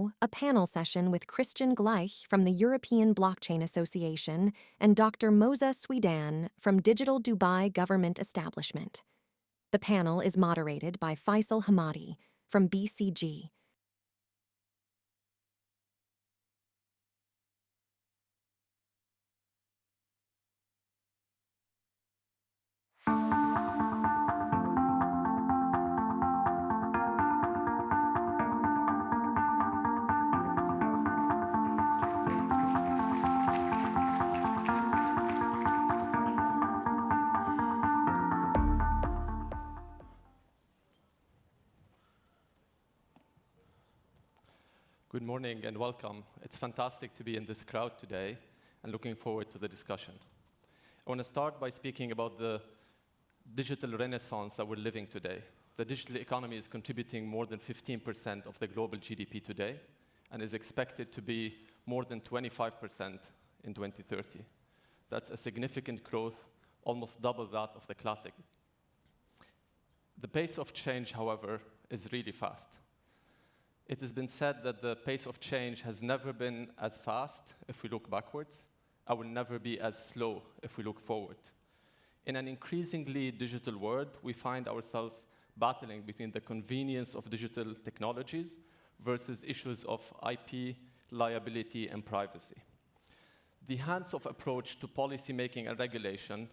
now, a panel session with Christian Gleich from the European Blockchain Association and Dr. Moza Suwaidan from Digital Dubai Government Establishment. The panel is moderated by Faisal Hamady from BCG. Good morning and welcome. It's fantastic to be in this crowd today and looking forward to the discussion. I want to start by speaking about the digital renaissance that we're living today. The digital economy is contributing more than 15% of the global GDP today and is expected to be more than 25% in 2030. That's a significant growth, almost double that of the classic. The pace of change, however, is really fast. It has been said that the pace of change has never been as fast if we look backwards, and will never be as slow if we look forward. In an increasingly digital world, we find ourselves battling between the convenience of digital technologies versus issues of IP, liability, and privacy. The hands-off approach to policymaking and regulation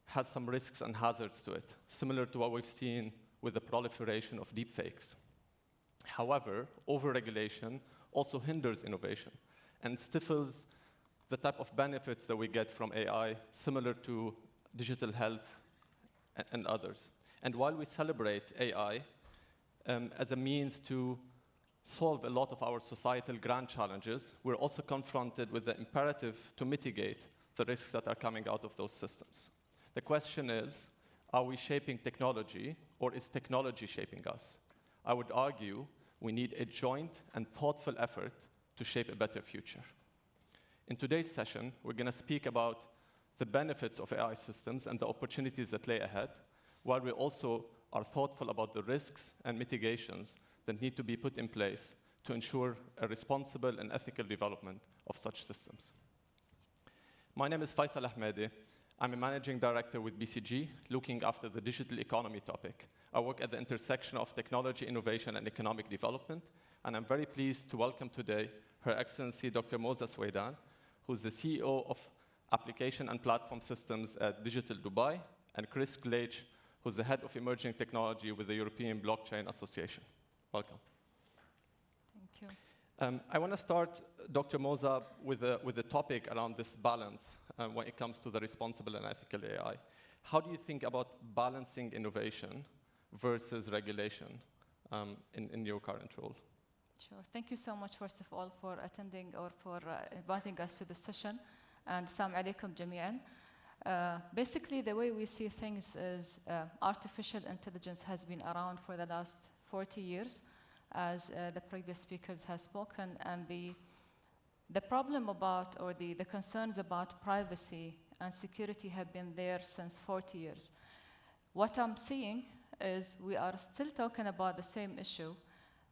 has some risks and hazards to it, similar to what we've seen with the proliferation of deepfakes. However, over-regulation also hinders innovation and stifles the type of benefits that we get from AI, similar to digital health and others. And while we celebrate AI as a means to solve a lot of our societal grand challenges, we're also confronted with the imperative to mitigate the risks that are coming out of those systems. The question is, are we shaping technology, or is technology shaping us? I would argue we need a joint and thoughtful effort to shape a better future. In today's session, we're going to speak about the benefits of AI systems and the opportunities that lay ahead, while we also are thoughtful about the risks and mitigations that need to be put in place to ensure a responsible and ethical development of such systems. My name is Faisal Hamady. I'm a managing director with BCG, looking after the digital economy topic. I work at the intersection of technology, innovation, and economic development, and I'm very pleased to welcome today Her Excellency Dr. Moza Suwaidan, who's the CEO of Application and Platform Systems at Digital Dubai, and Chris Gleich, who's the head of emerging technology with the European Blockchain Association. Welcome. Thank you. I want to start, Dr. Moza, with a topic around this balance when it comes to the responsible and ethical AI. How do you think about balancing innovation versus regulation in your current role? Sure. Thank you so much, first of all, for attending or for inviting us to this session. And Assalamu alaikum jami'an. Basically, the way we see things is artificial intelligence has been around for the last 40 years, as the previous speakers have spoken. And the problem about, or the concerns about privacy and security have been there since 40 years. What I'm seeing is we are still talking about the same issue,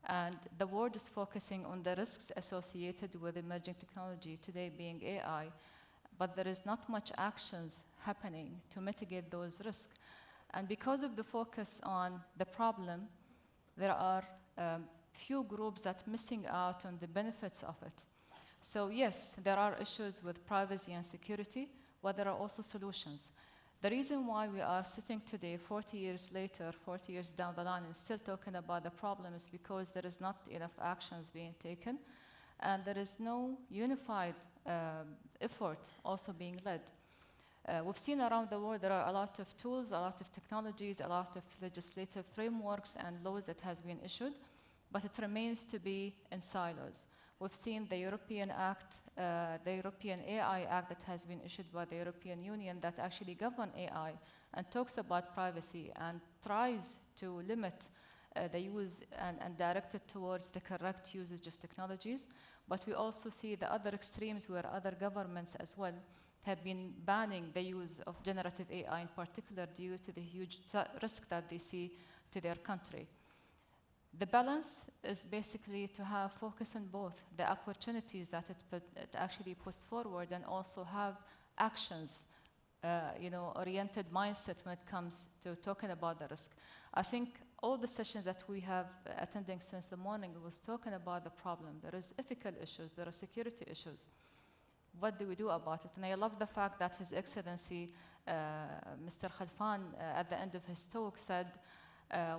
and the world is focusing on the risks associated with emerging technology, today being AI, but there is not much actions happening to mitigate those risks. And because of the focus on the problem, there are few groups that are missing out on the benefits of it. So yes, there are issues with privacy and security, but there are also solutions. The reason why we are sitting today, 40 years later, 40 years down the line, and still talking about the problem is because there is not enough actions being taken, and there is no unified effort also being led. We've seen around the world there are a lot of tools, a lot of technologies, a lot of legislative frameworks and laws that has been issued, but it remains to be in silos. We've seen the European Act, the European AI Act that has been issued by the European Union that actually governs AI and talks about privacy and tries to limit the use and direct it towards the correct usage of technologies. But we also see the other extremes where other governments as well have been banning the use of generative AI in particular due to the huge risk that they see to their country. The balance is basically to have focus on both the opportunities that it actually puts forward and also have actions, oriented mindset when it comes to talking about the risk. I think all the sessions that we have attending since the morning was talking about the problem. There is ethical issues, there are security issues. What do we do about it? And I love the fact that His Excellency, Mr. Khalfan, at the end of his talk said,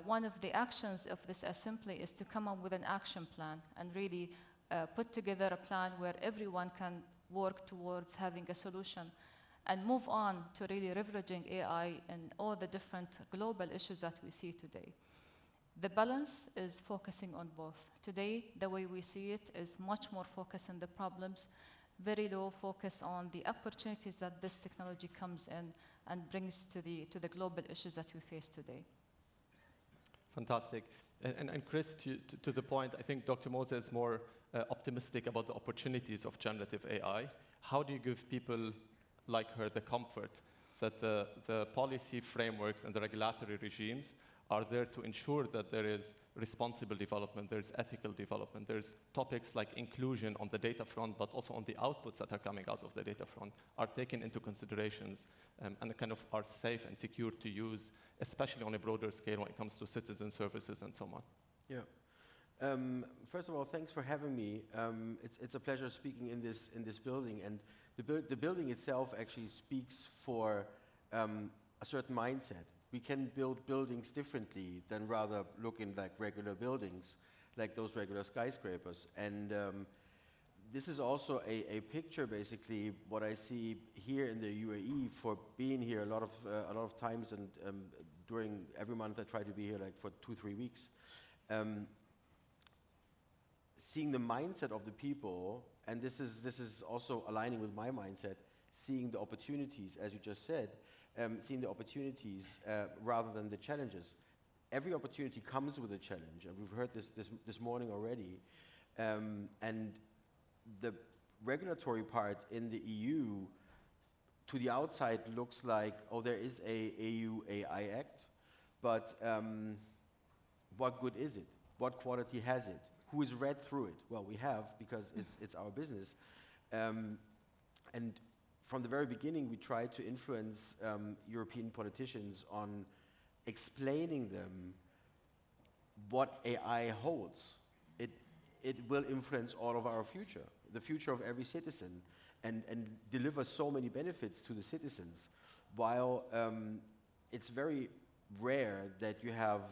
one of the actions of this assembly is to come up with an action plan and really put together a plan where everyone can work towards having a solution and move on to really leveraging AI and all the different global issues that we see today. The balance is focusing on both. Today, the way we see it is much more focus on the problems, very low focus on the opportunities that this technology comes in and brings to the global issues that we face today. Fantastic. And Chris, to the point, I think Dr. Moza is more optimistic about the opportunities of generative AI. How do you give people like her the comfort that the policy frameworks and the regulatory regimes are there to ensure that there is responsible development, there's ethical development, there's topics like inclusion on the data front, but also on the outputs that are coming out of the data front are taken into considerations and kind of are safe and secure to use, especially on a broader scale when it comes to citizen services and so on. Yeah. First of all, thanks for having me. It's a pleasure speaking in this building, and the building itself actually speaks for a certain mindset. We can build buildings differently than rather looking like regular buildings, like those regular skyscrapers. And this is also a picture, basically, what I see here in the UAE for being here a lot of times, and during every month I try to be here like for 2-3 weeks. Seeing the mindset of the people, and this is also aligning with my mindset, seeing the opportunities, as you just said, seeing the opportunities rather than the challenges. Every opportunity comes with a challenge, and we've heard this morning already. And the regulatory part in the EU, to the outside, looks like, oh, there is a EU AI Act, but what good is it? What quality has it? Who has read through it? Well, we have, because it's our business. And from the very beginning, we tried to influence European politicians on explaining them what AI holds. It will influence all of our future, the future of every citizen, and deliver so many benefits to the citizens, while it's very rare that you have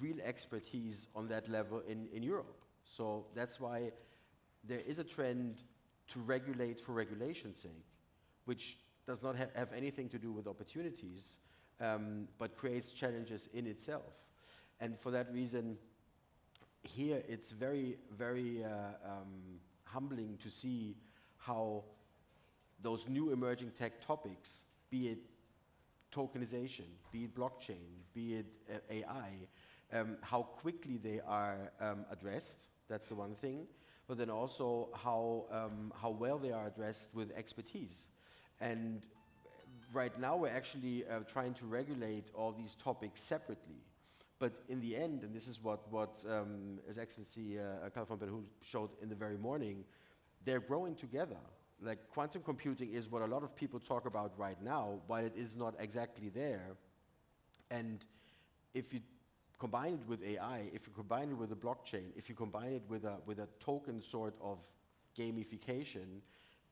real expertise on that level in Europe. So that's why there is a trend to regulate for regulation's sake, which does not have anything to do with opportunities, but creates challenges in itself. And for that reason, here it's very, very humbling to see how those new emerging tech topics, be it tokenization, be it blockchain, be it AI, how quickly they are addressed. That's the one thing. But then also how well they are addressed with expertise. And right now we're actually trying to regulate all these topics separately. But in the end, and this is what His Excellency Khalfan Belhoul showed in the very morning, they're growing together. Like quantum computing is what a lot of people talk about right now, while it is not exactly there. And if you combine it with AI, if you combine it with a blockchain, if you combine it with a token sort of gamification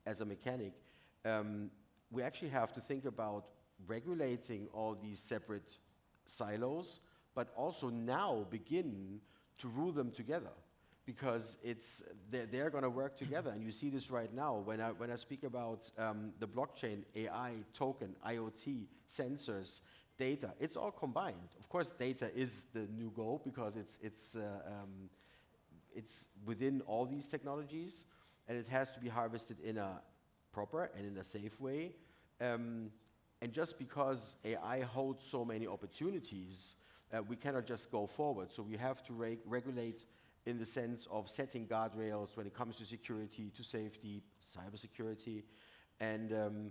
as a mechanic, we actually have to think about regulating all these separate silos, but also now begin to rule them together, because they're going to work together. And you see this right now when I speak about the blockchain, AI, token, IoT, sensors, data. It's all combined. Of course, data is the new goal because it's within all these technologies, and it has to be harvested in a proper and in a safe way. And just because AI holds so many opportunities, we cannot just go forward. So we have to regulate in the sense of setting guardrails when it comes to security, to safety, cybersecurity, and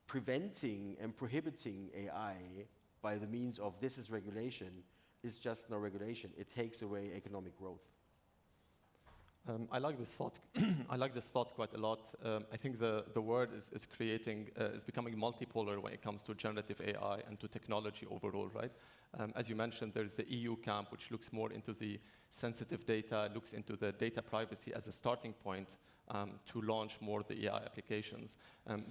preventing and prohibiting AI by the means of this is regulation is just no regulation. It takes away economic growth. I like this thought. I like this thought quite a lot. I think the word is becoming multipolar when it comes to generative AI and to technology overall, right? As you mentioned, there's the EU camp, which looks more into the sensitive data, looks into the data privacy as a starting point to launch more the AI applications.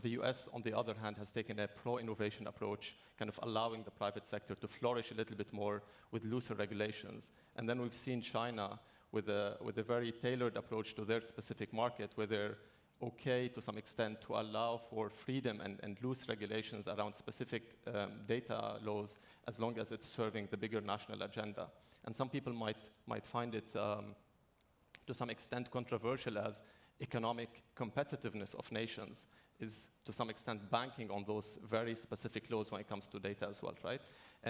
The US, on the other hand, has taken a pro-innovation approach, kind of allowing the private sector to flourish a little bit more with looser regulations. And then we've seen China with a very tailored approach to their specific market, where they're okay to some extent to allow for freedom and loose regulations around specific data laws, as long as it's serving the bigger national agenda. And some people might find it to some extent controversial, as economic competitiveness of nations is to some extent banking on those very specific laws when it comes to data as well, right?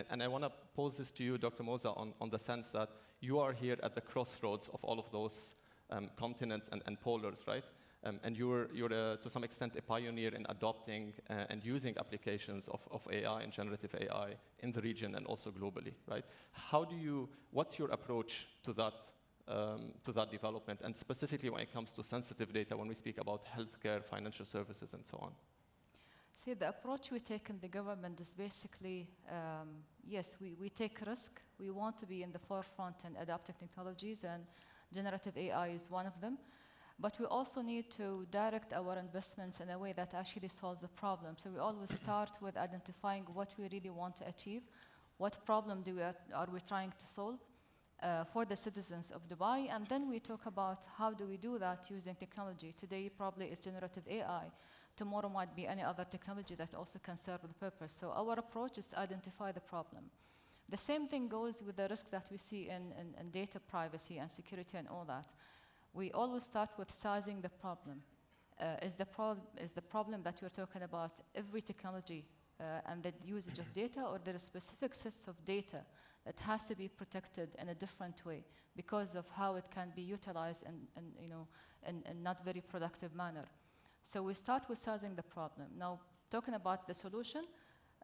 And I want to pose this to you, Dr. Moza, on the sense that you are here at the crossroads of all of those continents and polars, right? And you're to some extent a pioneer in adopting and using applications of AI and generative AI in the region and also globally, right? What's your approach to that development, and specifically when it comes to sensitive data, when we speak about healthcare, financial services, and so on? See, the approach we take in the government is basically, yes, we take risk. We want to be in the forefront in adapting technologies, and generative AI is one of them. But we also need to direct our investments in a way that actually solves the problem. So we always start with identifying what we really want to achieve, what problem are we trying to solve for the citizens of Dubai, and then we talk about how do we do that using technology. Today probably is generative AI. Tomorrow might be any other technology that also can serve the purpose. So our approach is to identify the problem. The same thing goes with the risk that we see in data privacy and security and all that. We always start with sizing the problem. Is the problem that you're talking about every technology and the usage of data, or there are specific sets of data that has to be protected in a different way because of how it can be utilized in not very productive manner? So we start with sizing the problem. Now, talking about the solution,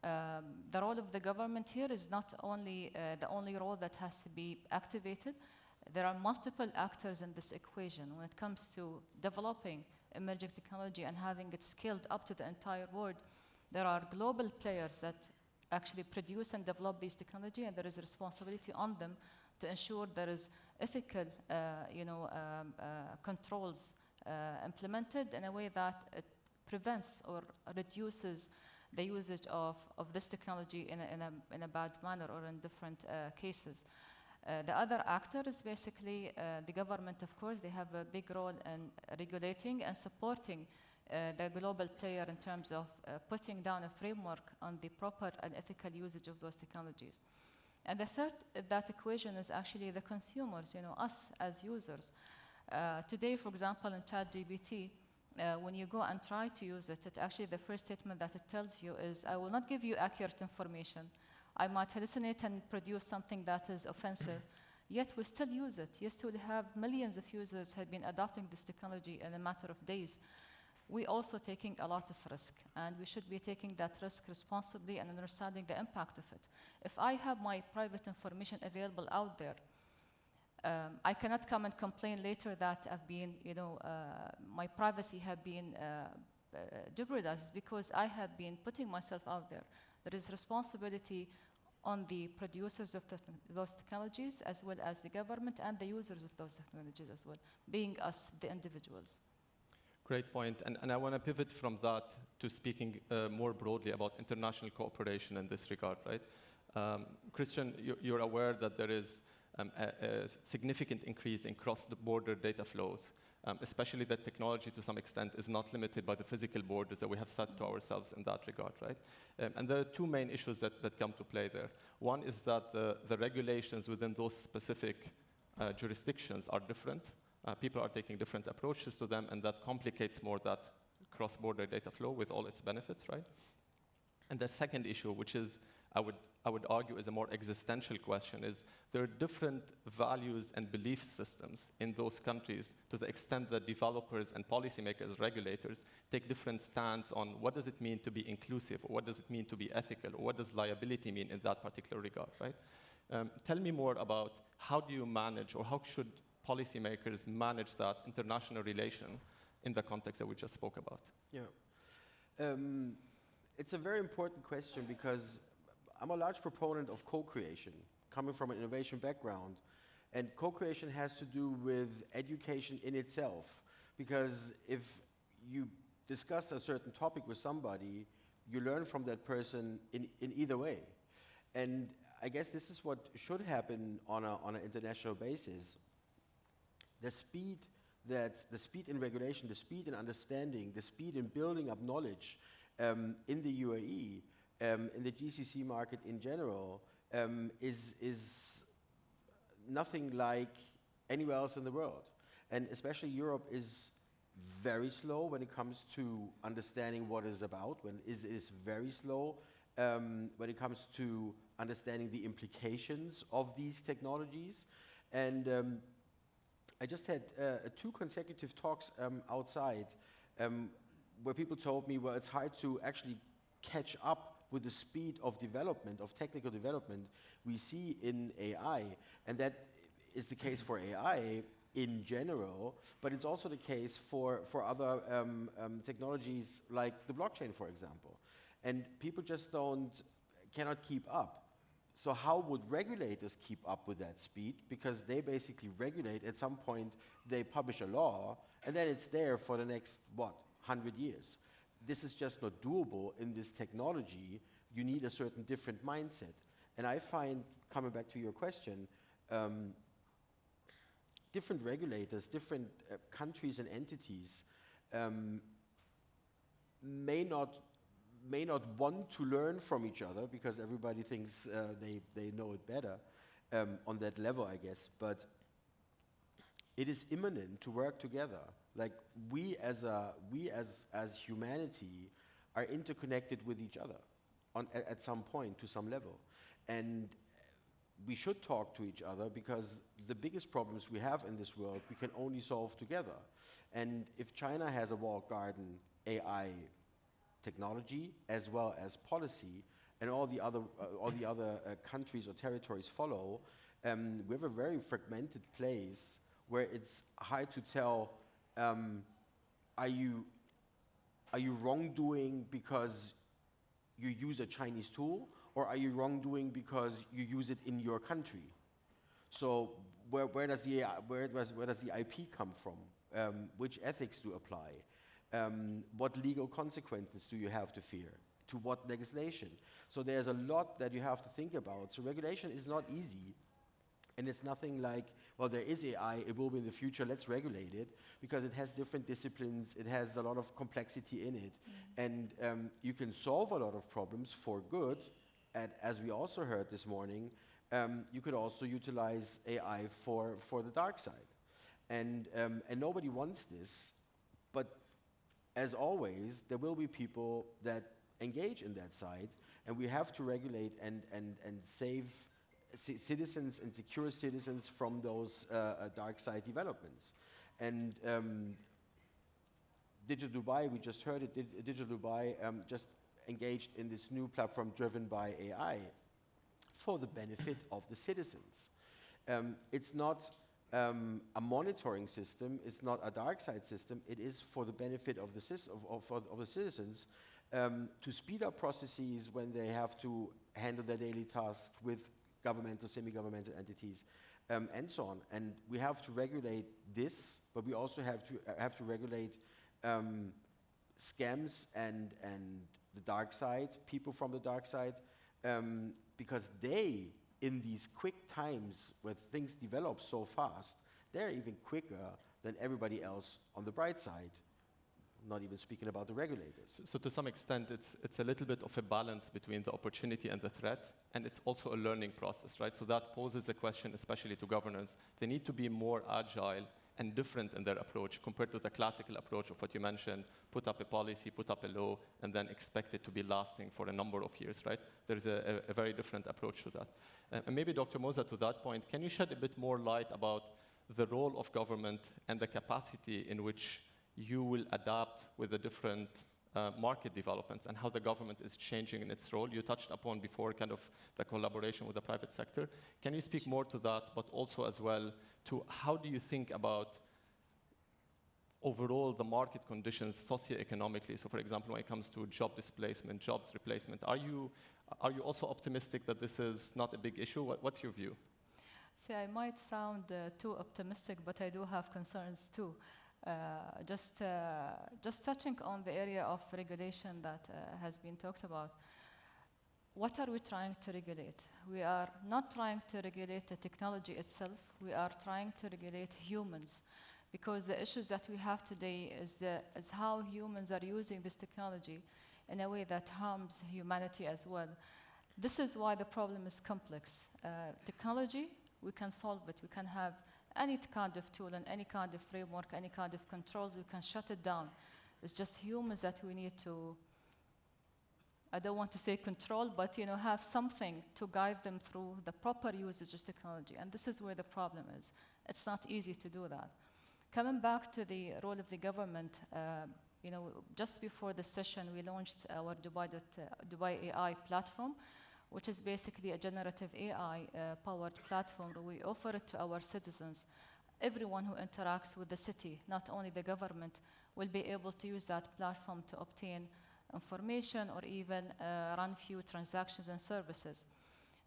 the role of the government here is not only the only role that has to be activated. There are multiple actors in this equation when it comes to developing emerging technology and having it scaled up to the entire world. There are global players that actually produce and develop these technology, and there is a responsibility on them to ensure there is ethical controls implemented in a way that it prevents or reduces the usage of this technology in a bad manner or in different cases. The other actor is basically the government, of course. They have a big role in regulating and supporting the global player in terms of putting down a framework on the proper and ethical usage of those technologies. And the third that equation is actually the consumers, us as users. Today, for example, in ChatGPT, when you go and try to use it, actually the first statement that it tells you is, I will not give you accurate information. I might hallucinate and produce something that is offensive, yet we still use it. Yes, we have millions of users have been adopting this technology in a matter of days. We're also taking a lot of risk, and we should be taking that risk responsibly and understanding the impact of it. If I have my private information available out there, I cannot come and complain later that I've been, my privacy have been jeopardized because I have been putting myself out there. There is responsibility on the producers of those technologies, as well as the government and the users of those technologies as well, being us, the individuals. Great point. And I want to pivot from that to speaking more broadly about international cooperation in this regard, right? Christian, you're aware that there is a significant increase in cross-border data flows, especially that technology to some extent is not limited by the physical borders that we have set to ourselves in that regard, right? And there are two main issues that come to play there. One is that the regulations within those specific jurisdictions are different. People are taking different approaches to them, and that complicates more that cross-border data flow with all its benefits, right? And the second issue, which is, I would argue is a more existential question, is there are different values and belief systems in those countries to the extent that developers and policymakers, regulators, take different stands on what does it mean to be inclusive, or what does it mean to be ethical, or what does liability mean in that particular regard, right? Tell me more about how do you manage, or how should policymakers manage that international relation in the context that we just spoke about? Yeah. It's a very important question because I'm a large proponent of co-creation, coming from an innovation background. And co-creation has to do with education in itself. Because if you discuss a certain topic with somebody, you learn from that person in either way. And I guess this is what should happen on an international basis. The speed in regulation, the speed in understanding, the speed in building up knowledge in the UAE, in the GCC market in general, is nothing like anywhere else in the world. And especially Europe is very slow when it comes to understanding what it's about, is very slow when it comes to understanding the implications of these technologies. And I just had 2 consecutive talks outside where people told me, well, it's hard to actually catch up with the speed of development, of technical development we see in AI. And that is the case for AI in general, but it's also the case for other technologies like the blockchain, for example. And people just cannot keep up. So how would regulators keep up with that speed? Because they basically regulate, at some point they publish a law, and then it's there for the next, 100 years. This is just not doable in this technology. You need a certain different mindset. And I find, coming back to your question, different regulators, different countries and entities may not want to learn from each other because everybody thinks they know it better on that level, I guess. But it is imminent to work together. Like we as humanity are interconnected with each other at some point to some level, and we should talk to each other because the biggest problems we have in this world we can only solve together. And if China has a walled garden AI technology as well as policy, and all the other countries or territories follow, we have a very fragmented place where it's hard to tell, are you wrongdoing because you use a Chinese tool, or are you wrongdoing because you use it in your country? So where does the IP come from? Which ethics do apply? What legal consequences do you have to fear? To what legislation? So there's a lot that you have to think about. So regulation is not easy. And it's nothing like, well, there is AI, it will be in the future, let's regulate it, because it has different disciplines, it has a lot of complexity in it, and you can solve a lot of problems for good, and as we also heard this morning, you could also utilize AI for the dark side. And nobody wants this, but as always, there will be people that engage in that side, and we have to regulate and save citizens and secure citizens from those dark side developments. And Digital Dubai, we just heard it, Digital Dubai just engaged in this new platform driven by AI for the benefit of the citizens. It's not a monitoring system, it's not a dark side system, it is for the benefit of the citizens to speed up processes when they have to handle their daily tasks with governmental, semi-governmental entities, and so on. And we have to regulate this, but we also have to regulate scams and the dark side, people from the dark side, because they, in these quick times where things develop so fast, they're even quicker than everybody else on the bright side. Not even speaking about the regulators. So to some extent, it's a little bit of a balance between the opportunity and the threat, and it's also a learning process, right? So that poses a question, especially to governance. They need to be more agile and different in their approach compared to the classical approach of what you mentioned, put up a policy, put up a law, and then expect it to be lasting for a number of years, right? There's a very different approach to that. And maybe, Dr. Moza, to that point, can you shed a bit more light about the role of government and the capacity in which you will adapt with the different market developments and how the government is changing in its role. You touched upon before kind of the collaboration with the private sector. Can you speak more to that, but also as well to how do you think about overall the market conditions socioeconomically? So for example, when it comes to job displacement, jobs replacement, are you also optimistic that this is not a big issue? What's your view? See, I might sound too optimistic, but I do have concerns too. Just touching on the area of regulation that has been talked about. What are we trying to regulate? We are not trying to regulate the technology itself. We are trying to regulate humans, because the issues that we have today is how humans are using this technology in a way that harms humanity as well. This is why the problem is complex. Technology, we can solve it. We can have any kind of tool and any kind of framework, any kind of controls, we can shut it down. It's just humans that we need to, I don't want to say control, but have something to guide them through the proper usage of technology. And this is where the problem is. It's not easy to do that. Coming back to the role of the government, just before the session, we launched our Dubai AI platform, which is basically a generative AI powered platform. We offer it to our citizens. Everyone who interacts with the city, not only the government, will be able to use that platform to obtain information or even run few transactions and services.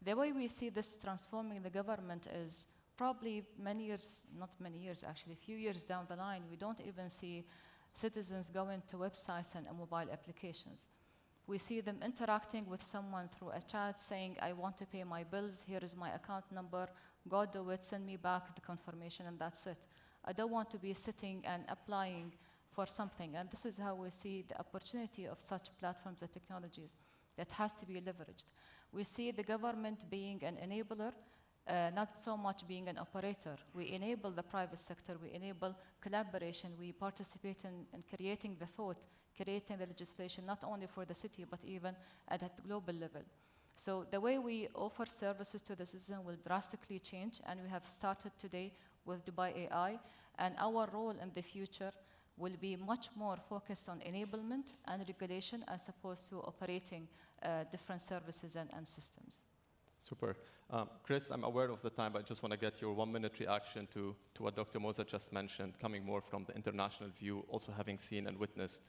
The way we see this transforming the government is probably many years, not many years actually, a few years down the line, we don't even see citizens going to websites and mobile applications. We see them interacting with someone through a chat saying, I want to pay my bills, here is my account number, go do it, send me back the confirmation, and that's it. I don't want to be sitting and applying for something. And this is how we see the opportunity of such platforms and technologies that has to be leveraged. We see the government being an enabler, not so much being an operator. We enable the private sector, we enable collaboration, we participate in creating the thought, creating the legislation, not only for the city, but even at a global level. So the way we offer services to the citizen will drastically change, and we have started today with Dubai AI, and our role in the future will be much more focused on enablement and regulation as opposed to operating different services and systems. Super. Chris, I'm aware of the time, but I just want to get your 1-minute reaction to what Dr. Moza just mentioned, coming more from the international view, also having seen and witnessed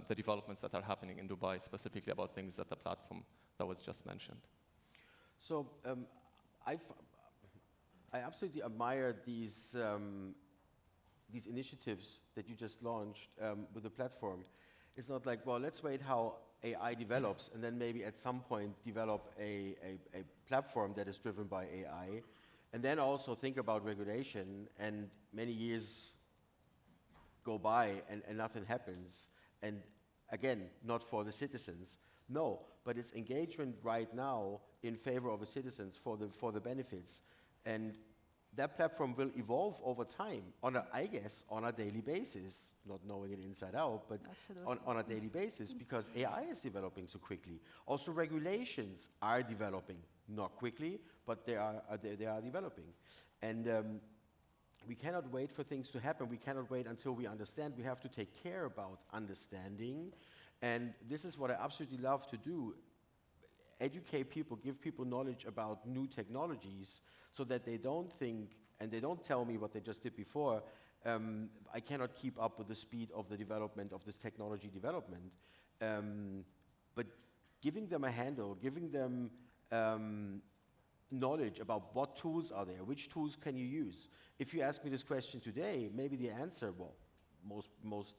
the developments that are happening in Dubai, specifically about things at the platform that was just mentioned. So I absolutely admire these initiatives that you just launched with the platform. It's not like, well, let's wait how AI develops and then maybe at some point develop a platform that is driven by AI, and then also think about regulation, and many years go by and nothing happens. And again, not for the citizens. No, but it's engagement right now in favor of the citizens for the benefits. And that platform will evolve over time I guess, on a daily basis, not knowing it inside out, but on a daily basis, because AI is developing so quickly. Also, regulations are developing, not quickly, but they are developing. And we cannot wait for things to happen. We cannot wait until we understand. We have to take care about understanding. And this is what I absolutely love to do. Educate people, give people knowledge about new technologies so that they don't think, and they don't tell me what they just did before, I cannot keep up with the speed of the development of this technology development. But giving them a handle, giving them knowledge about what tools are there, which tools can you use. If you ask me this question today, maybe the answer, well, most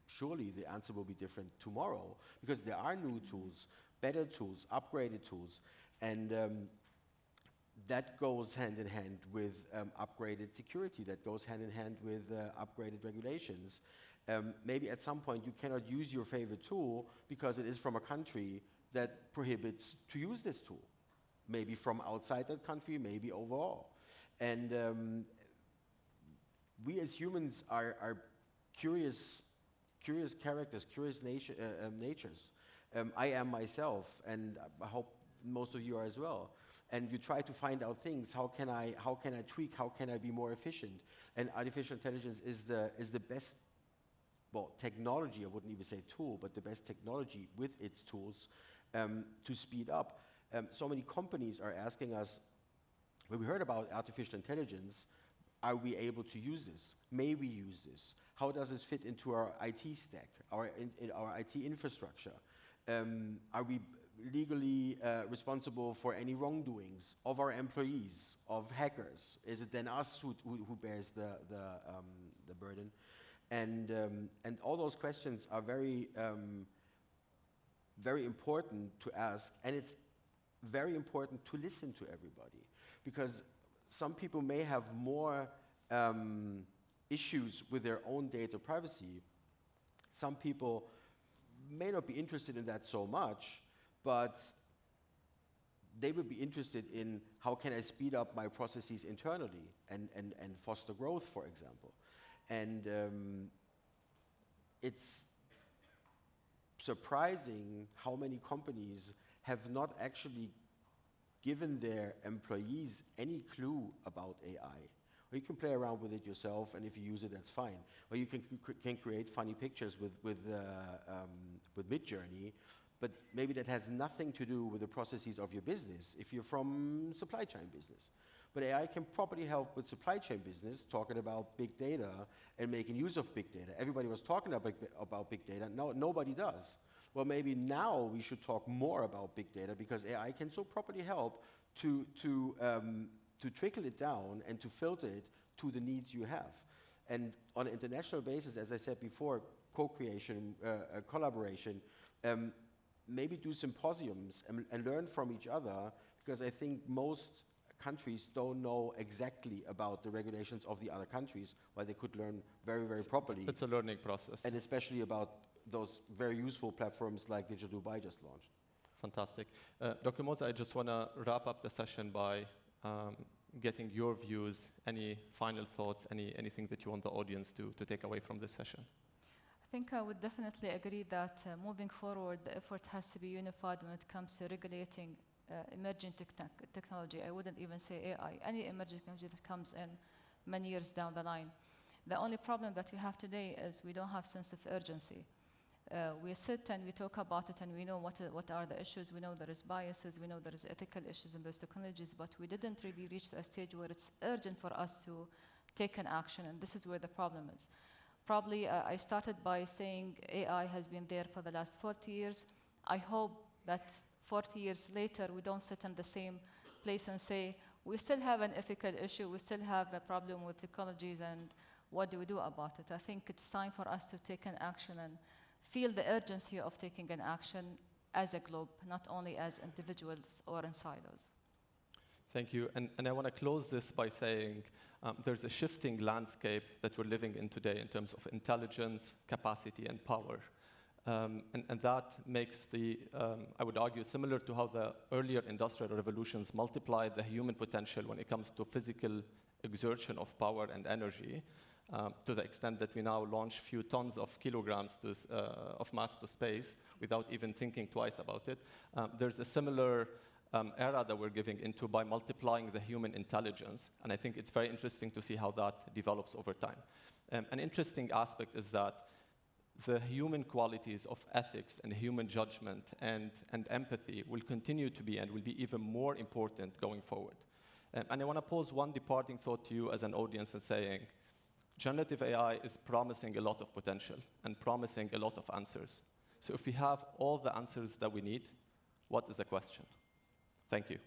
surely the answer will be different tomorrow, because there are new tools, better tools, upgraded tools, and that goes hand in hand with upgraded security, that goes hand in hand with upgraded regulations. Maybe at some point you cannot use your favorite tool because it is from a country that prohibits to use this tool. Maybe from outside that country, maybe overall. And we as humans are curious characters, curious natures. I am myself, and I hope most of you are as well. And you try to find out things. How can I tweak? How can I be more efficient? And artificial intelligence is the best well, technology, I wouldn't even say tool, but the best technology with its tools to speed up. So many companies are asking us, when we heard about artificial intelligence, are we able to use this? May we use this? How does this fit into our IT stack, in our IT infrastructure? Are we legally responsible for any wrongdoings of our employees, of hackers? Is it then us who bears the burden? And all those questions are very, very important to ask, and it's very important to listen to everybody, because some people may have more issues with their own data privacy. Some people may not be interested in that so much, but they would be interested in how can I speed up my processes internally and foster growth, for example. And it's surprising how many companies have not actually given their employees any clue about AI. Or you can play around with it yourself, and if you use it, that's fine. Or you can create funny pictures with Midjourney, but maybe that has nothing to do with the processes of your business if you're from supply chain business. But AI can properly help with supply chain business, talking about big data and making use of big data. Everybody was talking about big data. No, nobody does. Well, maybe now we should talk more about big data, because AI can so properly help to trickle it down and to filter it to the needs you have. And on an international basis, as I said before, co-creation, collaboration, maybe do symposiums and learn from each other, because I think most countries don't know exactly about the regulations of the other countries, while they could learn very, very properly. It's a learning process. And especially about those very useful platforms like Digital Dubai just launched. Fantastic. Dr. Moza, I just want to wrap up the session by getting your views, any final thoughts, anything that you want the audience to take away from this session. I think I would definitely agree that moving forward, the effort has to be unified when it comes to regulating emerging technology. I wouldn't even say AI, any emerging technology that comes in many years down the line. The only problem that we have today is we don't have sense of urgency. We sit and we talk about it, and we know what are the issues. We know there is biases, we know there is ethical issues in those technologies, but we didn't really reach a stage where it's urgent for us to take an action, and this is where the problem is. Probably I started by saying AI has been there for the last 40 years. I hope that 40 years later we don't sit in the same place and say, we still have an ethical issue, we still have a problem with technologies, and what do we do about it? I think it's time for us to take an action and feel the urgency of taking an action as a globe, not only as individuals or in silos. Thank you. And I want to close this by saying there's a shifting landscape that we're living in today in terms of intelligence, capacity, and power. And that makes I would argue, similar to how the earlier industrial revolutions multiplied the human potential when it comes to physical exertion of power and energy, to the extent that we now launch few tons of kilograms of mass to space without even thinking twice about it. There's a similar era that we're giving into by multiplying the human intelligence, and I think it's very interesting to see how that develops over time. An interesting aspect is that the human qualities of ethics and human judgment and empathy will continue to be and will be even more important going forward. And I want to pose one departing thought to you as an audience and saying, generative AI is promising a lot of potential and promising a lot of answers. So if we have all the answers that we need, what is the question? Thank you.